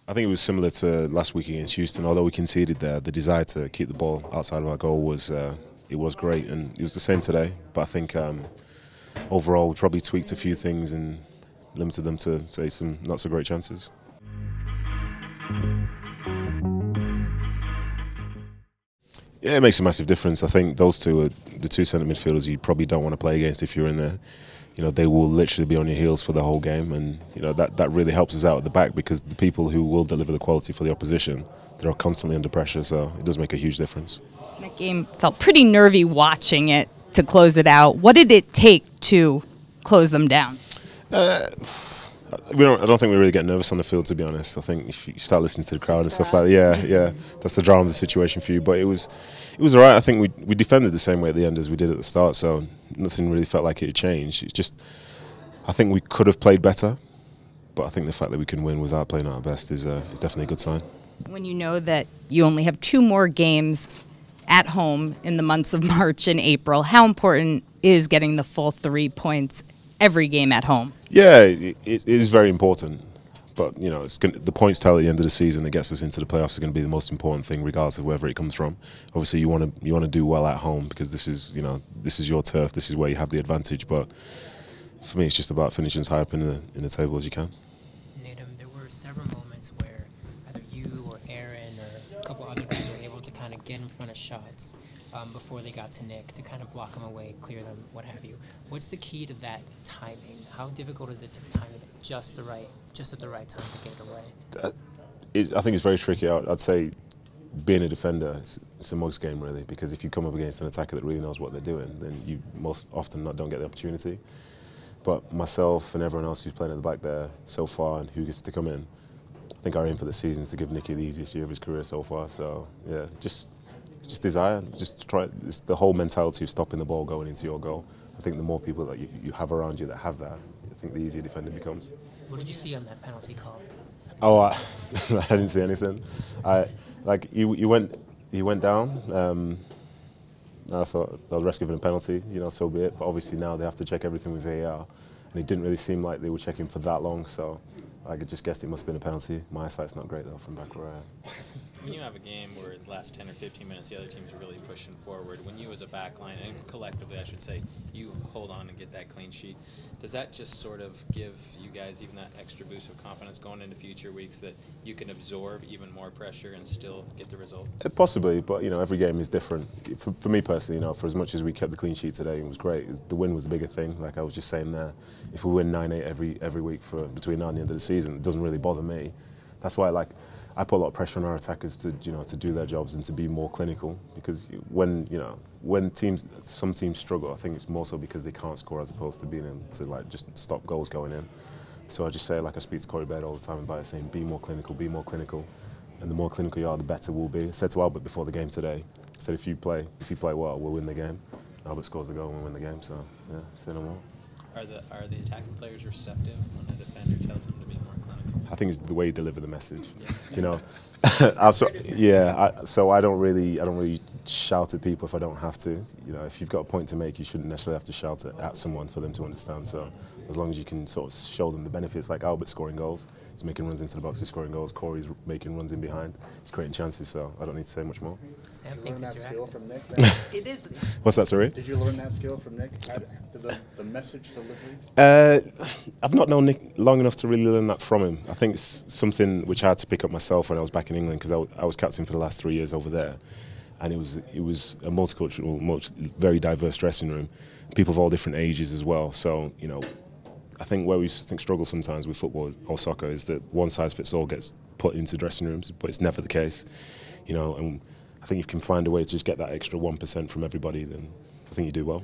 I think it was similar to last week against Houston. Although we conceded there, the desire to keep the ball outside of our goal was great, and it was the same today. But I think overall we probably tweaked a few things and limited them to, say, some not so great chances. Yeah, it makes a massive difference. I think those two are the two centre midfielders you probably don't want to play against if you're in there. You know, they will literally be on your heels for the whole game, and you know that really helps us out at the back, because the people who will deliver the quality for the opposition, they're constantly under pressure, so it does make a huge difference. That game felt pretty nervy watching it to close it out. What did it take to close them down? I don't think we really get nervous on the field, to be honest. I think if you start listening to the crowd and stuff like that, yeah, that's the drama of the situation for you. But it was all right. I think we defended the same way at the end as we did at the start, so nothing really felt like it had changed. It's just, I think we could have played better, but I think the fact that we can win without playing our best is definitely a good sign. When you know that you only have 2 more games at home in the months of March and April, how important is getting the full 3 points every game at home? Yeah, it is very important. But you know, the points tally at the end of the season that gets us into the playoffs is going to be the most important thing, regardless of wherever it comes from. Obviously, you want to do well at home, because this is your turf. This is where you have the advantage. But for me, it's just about finishing as high up in the table as you can. Nedum, there were several moments where either you or Aaron or a couple other guys were able to kind of get in front of shots before they got to Nick, to kind of block them away, clear them, what have you. What's the key to that timing? How difficult is it to time it just at the right time to get it away? I think it's very tricky. I'd say being a defender, it's a mug's game, really, because if you come up against an attacker that really knows what they're doing, then you most often don't get the opportunity. But myself and everyone else who's playing at the back there so far and who gets to come in, I think our aim for the season is to give Nicky the easiest year of his career so far. So yeah, just desire, just try. It's the whole mentality of stopping the ball going into your goal. I think the more people that you have around you that have that, I think the easier defending becomes. What did you see on that penalty call? Oh, I didn't see anything. He went down. I thought the rest given a penalty, so be it. But obviously now they have to check everything with VAR, and it didn't really seem like they were checking for that long. So I just guessed it must have been a penalty. My eyesight's not great though from back where I am. When you have a game where the last 10 or 15 minutes the other team's really pushing forward, when you as a backline, and collectively I should say, you hold on and get that clean sheet, does that just sort of give you guys even that extra boost of confidence going into future weeks that you can absorb even more pressure and still get the result? Possibly, but every game is different. For me personally, for as much as we kept the clean sheet today, it was great. The win was the bigger thing. Like I was just saying there, if we win 9-8 every week for between now and the end of the season, it doesn't really bother me. That's why I put a lot of pressure on our attackers to do their jobs and to be more clinical, because when some teams struggle, I think it's more so because they can't score as opposed to being able to just stop goals going in. So I just say, I speak to Corey Baird all the time about saying, be more clinical, and the more clinical you are, the better we'll be. I said to Albert before the game today, I said if you play well, we'll win the game. Albert scores the goal and we'll win the game. So yeah, say no more. Are the attacking players receptive when a defender tells them to be more clinical? I think it's the way you deliver the message. Yeah. So I don't really shout at people if I don't have to. If you've got a point to make, you shouldn't necessarily have to shout at someone for them to understand. So as long as you can sort of show them the benefits, like Albert scoring goals, he's making runs into the box, he's scoring goals. Corey's making runs in behind, he's creating chances. So I don't need to say much more. Sam Did you thinks learn it's that your skill accent. from Nick? It is. What's that, sorry? Did you learn that skill from Nick? The message delivery? I've not known Nick long enough to really learn that from him. I think it's something which I had to pick up myself when I was back in England, because I was captain for the last 3 years over there, and it was a multicultural, very diverse dressing room, people of all different ages as well. So I think where we struggle sometimes with football or soccer is that one size fits all gets put into dressing rooms, but it's never the case. And I think if you can find a way to just get that extra 1% from everybody, then I think you do well.